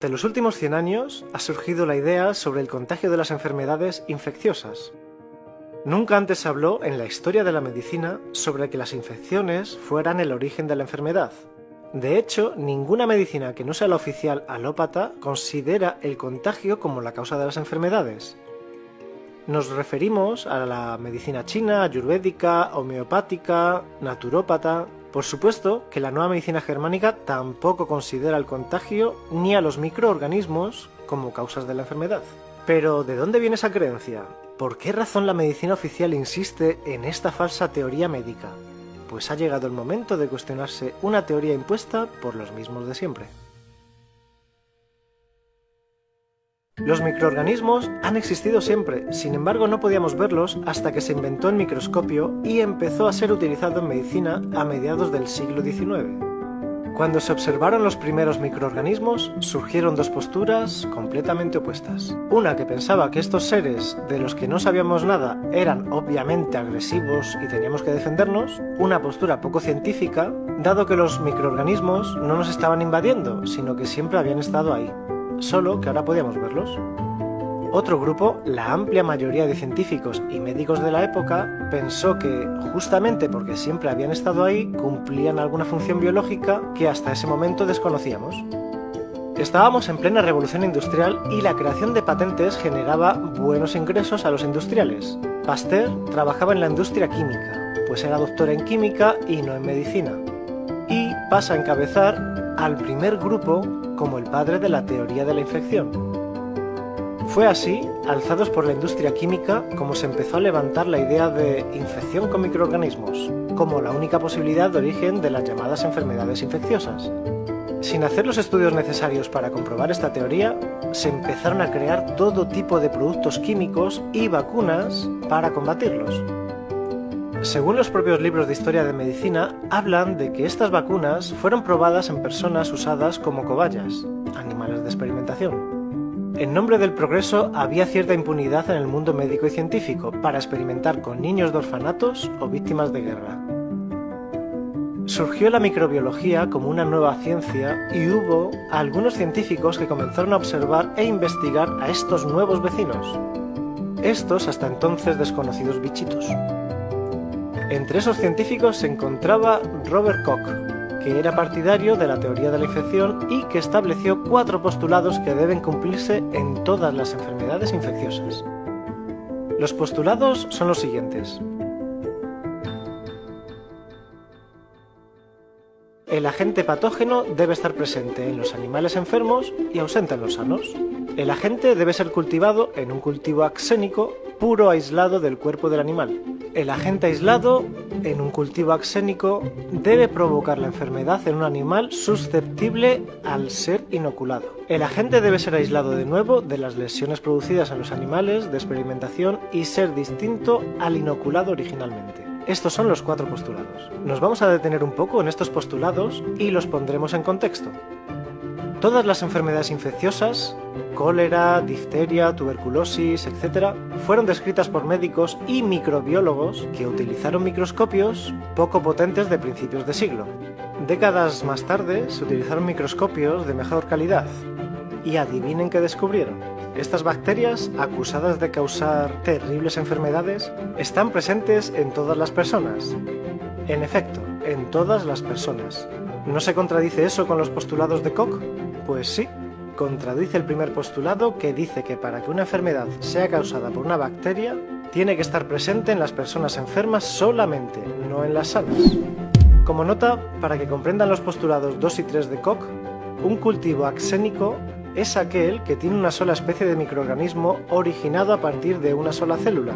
En los últimos 100 años ha surgido la idea sobre el contagio de las enfermedades infecciosas. Nunca antes se habló en la historia de la medicina sobre que las infecciones fueran el origen de la enfermedad. De hecho, ninguna medicina que no sea la oficial alópata considera el contagio como la causa de las enfermedades. Nos referimos a la medicina china, ayurvédica, homeopática, naturópata. Por supuesto que la nueva medicina germánica tampoco considera el contagio ni a los microorganismos como causas de la enfermedad. Pero, ¿de dónde viene esa creencia? ¿Por qué razón la medicina oficial insiste en esta falsa teoría médica? Pues ha llegado el momento de cuestionarse una teoría impuesta por los mismos de siempre. Los microorganismos han existido siempre, sin embargo no podíamos verlos hasta que se inventó el microscopio y empezó a ser utilizado en medicina a mediados del siglo XIX. Cuando se observaron los primeros microorganismos, surgieron dos posturas completamente opuestas. Una que pensaba que estos seres de los que no sabíamos nada eran obviamente agresivos y teníamos que defendernos, una postura poco científica, dado que los microorganismos no nos estaban invadiendo, sino que siempre habían estado ahí, solo que ahora podíamos verlos. Otro grupo, la amplia mayoría de científicos y médicos de la época, pensó que, justamente porque siempre habían estado ahí, cumplían alguna función biológica que hasta ese momento desconocíamos. Estábamos en plena revolución industrial y la creación de patentes generaba buenos ingresos a los industriales. Pasteur trabajaba en la industria química, pues era doctor en química y no en medicina. Y pasa a encabezar al primer grupo como el padre de la teoría de la infección. Fue así, alzados por la industria química, como se empezó a levantar la idea de infección con microorganismos, como la única posibilidad de origen de las llamadas enfermedades infecciosas. Sin hacer los estudios necesarios para comprobar esta teoría, se empezaron a crear todo tipo de productos químicos y vacunas para combatirlos. Según los propios libros de historia de medicina, hablan de que estas vacunas fueron probadas en personas usadas como cobayas, animales de experimentación. En nombre del progreso había cierta impunidad en el mundo médico y científico para experimentar con niños de orfanatos o víctimas de guerra. Surgió la microbiología como una nueva ciencia y hubo algunos científicos que comenzaron a observar e investigar a estos nuevos vecinos, estos hasta entonces desconocidos bichitos. Entre esos científicos se encontraba Robert Koch, que era partidario de la teoría de la infección y que estableció 4 postulados que deben cumplirse en todas las enfermedades infecciosas. Los postulados son los siguientes. El agente patógeno debe estar presente en los animales enfermos y ausente en los sanos. El agente debe ser cultivado en un cultivo axénico puro aislado del cuerpo del animal. El agente aislado en un cultivo axénico debe provocar la enfermedad en un animal susceptible al ser inoculado. El agente debe ser aislado de nuevo de las lesiones producidas en los animales de experimentación y ser distinto al inoculado originalmente. Estos son los 4 postulados. Nos vamos a detener un poco en estos postulados y los pondremos en contexto. Todas las enfermedades infecciosas, cólera, difteria, tuberculosis, etc., fueron descritas por médicos y microbiólogos que utilizaron microscopios poco potentes de principios de siglo. Décadas más tarde se utilizaron microscopios de mejor calidad. Y adivinen qué descubrieron. Estas bacterias, acusadas de causar terribles enfermedades, están presentes en todas las personas. En efecto, en todas las personas. ¿No se contradice eso con los postulados de Koch? Pues sí, contradice el primer postulado que dice que para que una enfermedad sea causada por una bacteria, tiene que estar presente en las personas enfermas solamente, no en las sanas. Como nota, para que comprendan los postulados 2 y 3 de Koch, un cultivo axénico es aquel que tiene una sola especie de microorganismo originado a partir de una sola célula.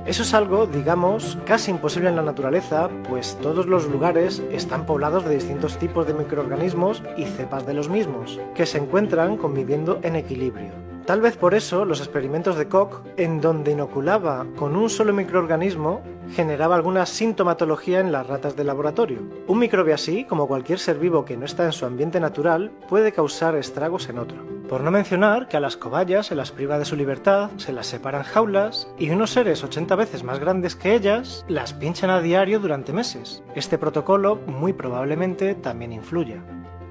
Eso es algo, digamos, casi imposible en la naturaleza, pues todos los lugares están poblados de distintos tipos de microorganismos y cepas de los mismos, que se encuentran conviviendo en equilibrio. Tal vez por eso los experimentos de Koch, en donde inoculaba con un solo microorganismo, generaba alguna sintomatología en las ratas de laboratorio. Un microbio así, como cualquier ser vivo que no está en su ambiente natural, puede causar estragos en otro. Por no mencionar que a las cobayas se las priva de su libertad, se las separa en jaulas y unos seres 80 veces más grandes que ellas las pinchan a diario durante meses. Este protocolo muy probablemente también influya.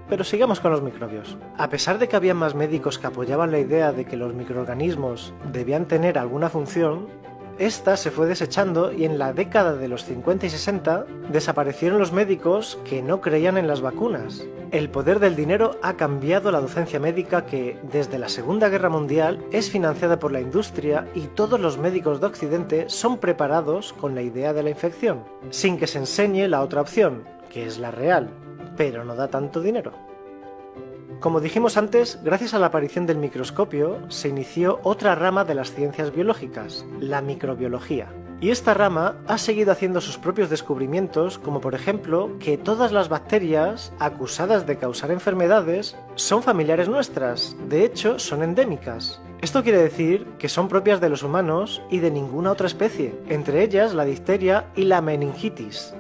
pero sigamos con los microbios. A pesar de que había más médicos que apoyaban la idea de que los microorganismos debían tener alguna función, esta se fue desechando y en la década de los 50 y 60 desaparecieron los médicos que no creían en las vacunas. El poder del dinero ha cambiado la docencia médica que, desde la Segunda Guerra Mundial, es financiada por la industria y todos los médicos de Occidente son preparados con la idea de la infección, sin que se enseñe la otra opción, que es la real, pero no da tanto dinero. Como dijimos antes, gracias a la aparición del microscopio, se inició otra rama de las ciencias biológicas, la microbiología. Y esta rama ha seguido haciendo sus propios descubrimientos, como por ejemplo que todas las bacterias acusadas de causar enfermedades son familiares nuestras, de hecho son endémicas. Esto quiere decir que son propias de los humanos y de ninguna otra especie, entre ellas la difteria y la meningitis.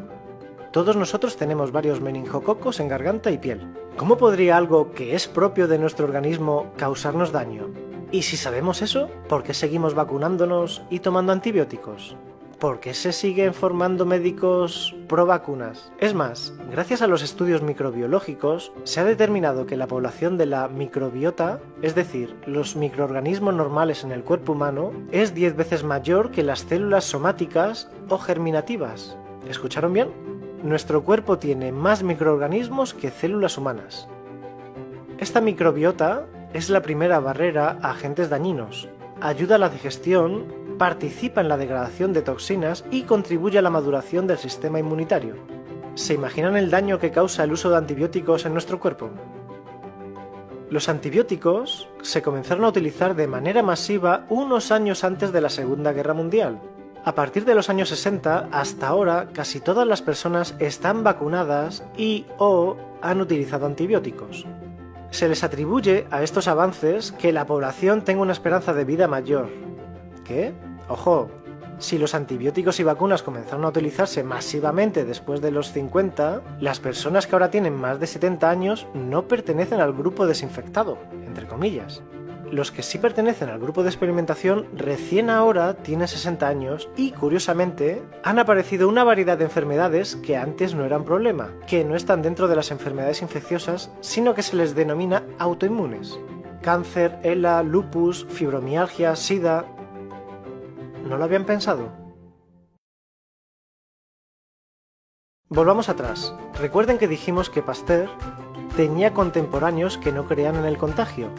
Todos nosotros tenemos varios meningococos en garganta y piel. ¿Cómo podría algo que es propio de nuestro organismo causarnos daño? Y si sabemos eso, ¿por qué seguimos vacunándonos y tomando antibióticos? ¿Por qué se siguen formando médicos pro vacunas? Es más, gracias a los estudios microbiológicos, se ha determinado que la población de la microbiota, es decir, los microorganismos normales en el cuerpo humano, es 10 veces mayor que las células somáticas o germinativas. ¿Escucharon bien? Nuestro cuerpo tiene más microorganismos que células humanas. Esta microbiota es la primera barrera a agentes dañinos, ayuda a la digestión, participa en la degradación de toxinas y contribuye a la maduración del sistema inmunitario. ¿Se imaginan el daño que causa el uso de antibióticos en nuestro cuerpo? Los antibióticos se comenzaron a utilizar de manera masiva unos años antes de la Segunda Guerra Mundial. A partir de los años 60 hasta ahora, casi todas las personas están vacunadas y/o han utilizado antibióticos. Se les atribuye a estos avances que la población tenga una esperanza de vida mayor. ¿Qué? Ojo, si los antibióticos y vacunas comenzaron a utilizarse masivamente después de los 50, las personas que ahora tienen más de 70 años no pertenecen al grupo desinfectado, entre comillas. Los que sí pertenecen al grupo de experimentación recién ahora tienen 60 años y, curiosamente, han aparecido una variedad de enfermedades que antes no eran problema, que no están dentro de las enfermedades infecciosas, sino que se les denomina autoinmunes. Cáncer, ELA, lupus, fibromialgia, SIDA... ¿No lo habían pensado? Volvamos atrás. Recuerden que dijimos que Pasteur tenía contemporáneos que no creían en el contagio.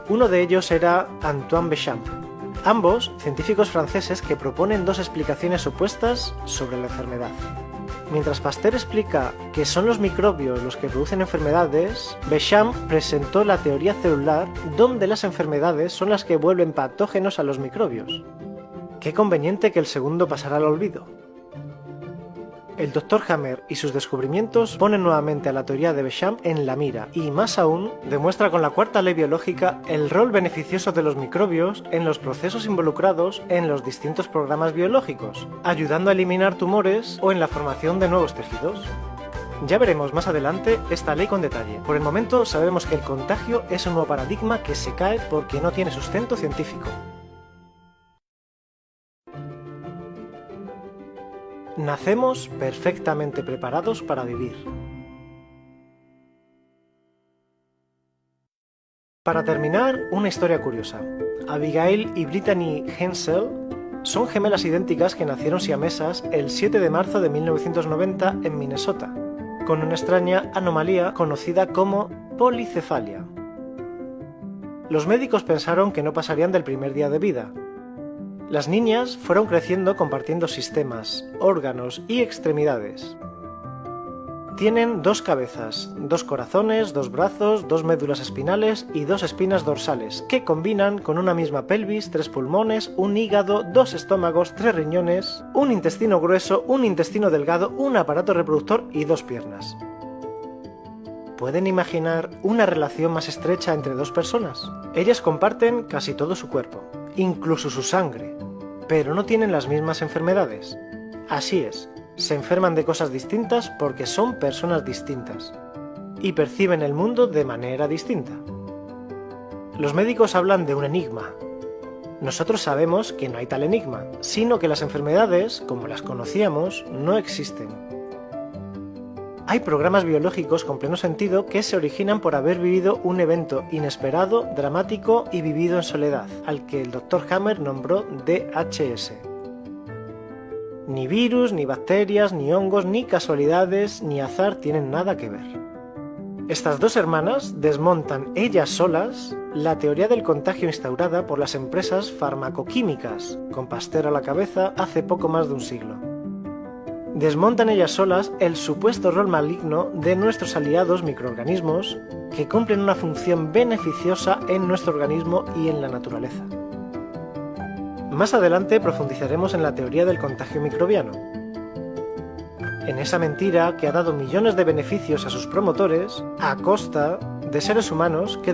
Uno de ellos era Antoine Béchamp. Ambos, científicos franceses que proponen dos explicaciones opuestas sobre la enfermedad. Mientras Pasteur explica que son los microbios los que producen enfermedades, Béchamp presentó la teoría celular, donde las enfermedades son las que vuelven patógenos a los microbios. Qué conveniente que el segundo pasara al olvido. El Dr. Hammer y sus descubrimientos ponen nuevamente a la teoría de Béchamp en la mira y, más aún, demuestra con la cuarta ley biológica el rol beneficioso de los microbios en los procesos involucrados en los distintos programas biológicos, ayudando a eliminar tumores o en la formación de nuevos tejidos. Ya veremos más adelante esta ley con detalle. Por el momento sabemos que el contagio es un nuevo paradigma que se cae porque no tiene sustento científico. Nacemos perfectamente preparados para vivir. Para terminar, una historia curiosa. Abigail y Brittany Hensel son gemelas idénticas que nacieron siamesas el 7 de marzo de 1990 en Minnesota, con una extraña anomalía conocida como policefalia. Los médicos pensaron que no pasarían del primer día de vida. Las niñas fueron creciendo compartiendo sistemas, órganos y extremidades. Tienen 2 cabezas, 2 corazones, 2 brazos, 2 médulas espinales y 2 espinas dorsales, que combinan con una misma pelvis, 3 pulmones, un hígado, 2 estómagos, 3 riñones, un intestino grueso, un intestino delgado, un aparato reproductor y 2 piernas. ¿Pueden imaginar una relación más estrecha entre 2 personas? Ellas comparten casi todo su cuerpo, incluso su sangre, pero no tienen las mismas enfermedades. Así es, se enferman de cosas distintas porque son personas distintas y perciben el mundo de manera distinta. Los médicos hablan de un enigma. Nosotros sabemos que no hay tal enigma, sino que las enfermedades, como las conocíamos, no existen. Hay programas biológicos con pleno sentido que se originan por haber vivido un evento inesperado, dramático y vivido en soledad, al que el Dr. Hammer nombró DHS. Ni virus, ni bacterias, ni hongos, ni casualidades, ni azar tienen nada que ver. Estas dos hermanas desmontan ellas solas la teoría del contagio instaurada por las empresas farmacoquímicas, con Pasteur a la cabeza, hace poco más de un siglo. Desmontan ellas solas el supuesto rol maligno de nuestros aliados microorganismos que cumplen una función beneficiosa en nuestro organismo y en la naturaleza. Más adelante profundizaremos en la teoría del contagio microbiano, en esa mentira que ha dado millones de beneficios a sus promotores a costa de seres humanos que